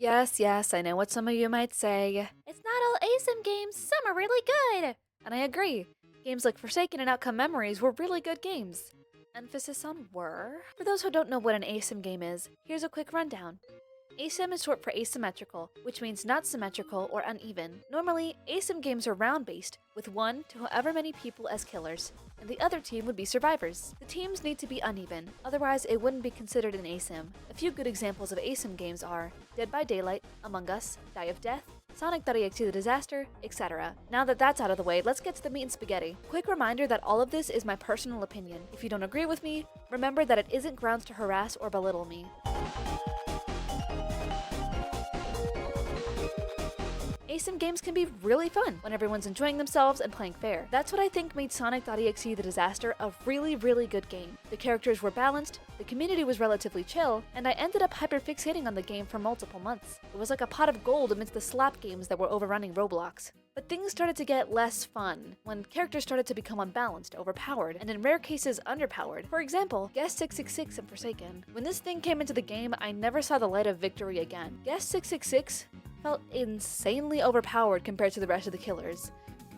Yes, yes, I know what some of you might say. It's not all Asym games, some are really good! And I agree. Games like Forsaken and Outcome Memories were really good games. Emphasis on were. For those who don't know what an Asym game is, here's a quick rundown. Asym is short for asymmetrical, which means not symmetrical or uneven. Normally, Asym games are round-based, with one to however many people as killers, and the other team would be survivors. The teams need to be uneven, otherwise it wouldn't be considered an Asym. A few good examples of Asym games are Dead by Daylight, Among Us, Die of Death, Sonic.exe The Disaster, etc. Now that that's out of the way, let's get to the meat and spaghetti. Quick reminder that all of this is my personal opinion. If you don't agree with me, remember that it isn't grounds to harass or belittle me. Asym games can be really fun when everyone's enjoying themselves and playing fair. That's what I think made Sonic.exe The Disaster a really, really good game. The characters were balanced, the community was relatively chill, and I ended up hyperfixating on the game for multiple months. It was like a pot of gold amidst the slap games that were overrunning Roblox. But things started to get less fun when characters started to become unbalanced, overpowered, and in rare cases underpowered. For example, Guest 666 in Forsaken. When this thing came into the game, I never saw the light of victory again. Guest 666 felt insanely overpowered compared to the rest of the killers.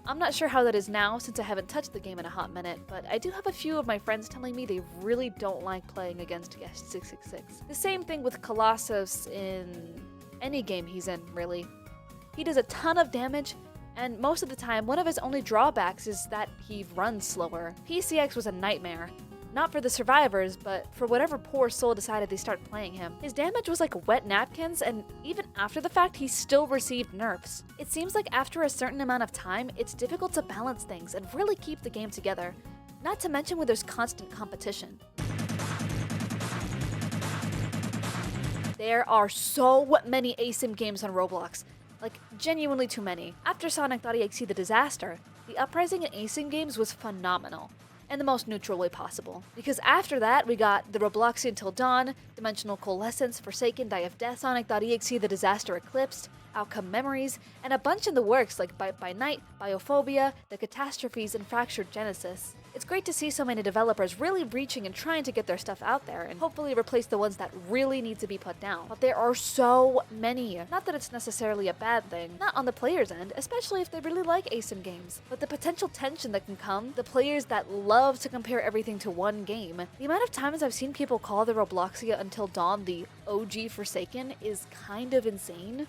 I'm not sure how that is now since I haven't touched the game in a hot minute, but I do have a few of my friends telling me they really don't like playing against Guest 666. The same thing with Colossus in any game he's in, really. He does a ton of damage, and most of the time, one of his only drawbacks is that he runs slower. PCX was a nightmare. Not for the survivors, but for whatever poor soul decided they start playing him. His damage was like wet napkins, and even after the fact, he still received nerfs. It seems like after a certain amount of time, it's difficult to balance things and really keep the game together. Not to mention when there's constant competition. There are so many Asym games on Roblox. Like, genuinely too many. After Sonic.exe The Disaster, the uprising in Asym games was phenomenal. In the most neutral way possible. Because after that, we got the Robloxian Till Dawn, Dimensional Coalescence, Forsaken, Die of Death, Sonic.exe The Disaster Eclipsed, Outcome Memories, and a bunch in the works like Bite by Night, Biophobia, The Catastrophes, and Fractured Genesis. It's great to see so many developers really reaching and trying to get their stuff out there and hopefully replace the ones that really need to be put down. But there are so many. Not that it's necessarily a bad thing, not on the player's end, especially if they really like Asym games. But the potential tension that can come, the players that love to compare everything to one game, the amount of times I've seen people call the Robloxia Until Dawn the OG Forsaken is kind of insane.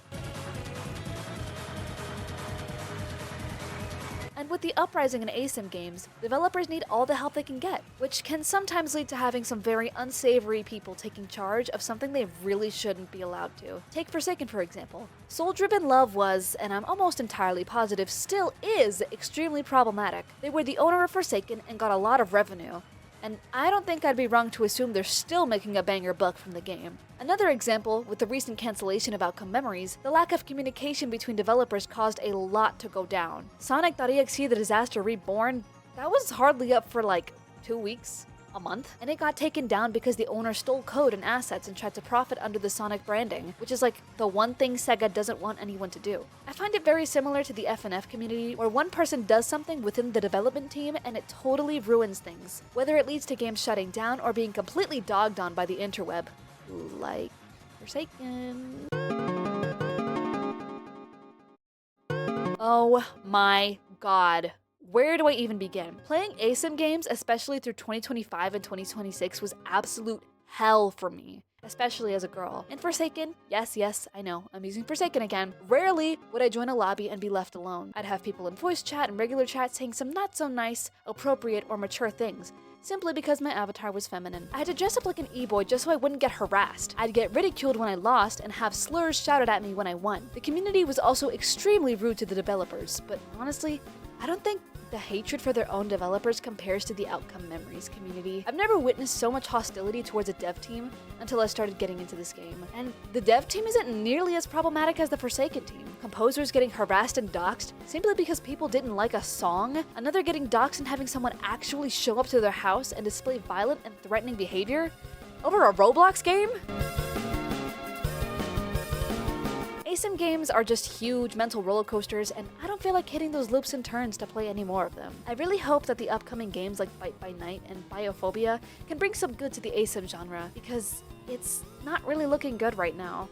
And with the uprising in Asym games, developers need all the help they can get, which can sometimes lead to having some very unsavory people taking charge of something they really shouldn't be allowed to. Take Forsaken for example. Soul-driven love was, and I'm almost entirely positive still is, extremely problematic. They were the owner of Forsaken and got a lot of revenue. And I don't think I'd be wrong to assume they're still making a banger buck from the game. Another example, with the recent cancellation of Outcome Memories, the lack of communication between developers caused a lot to go down. Sonic.exe The Disaster Reborn, that was hardly up for like 2 weeks? A month? And it got taken down because the owner stole code and assets and tried to profit under the Sonic branding, which is like the one thing Sega doesn't want anyone to do. I find it very similar to the FNF community, where one person does something within the development team and it totally ruins things, whether it leads to games shutting down or being completely dogged on by the interweb. Like Forsaken. Oh my god. Where do I even begin? Playing Asym games, especially through 2025 and 2026, was absolute hell for me, especially as a girl. And Forsaken, yes, I know, I'm using Forsaken again. Rarely would I join a lobby and be left alone. I'd have people in voice chat and regular chat saying some not so nice, appropriate, or mature things, simply because my avatar was feminine. I had to dress up like an e-boy just so I wouldn't get harassed. I'd get ridiculed when I lost and have slurs shouted at me when I won. The community was also extremely rude to the developers, but honestly, I don't think the hatred for their own developers compares to the Outcome Memories community. I've never witnessed so much hostility towards a dev team until I started getting into this game. And the dev team isn't nearly as problematic as the Forsaken team. Composers getting harassed and doxxed simply because people didn't like a song, another getting doxxed and having someone actually show up to their house and display violent and threatening behavior over a Roblox game? Asym games are just huge mental roller coasters, and I don't feel like hitting those loops and turns to play any more of them. I really hope that the upcoming games like Bite by Night and Biophobia can bring some good to the Asym genre, because it's not really looking good right now.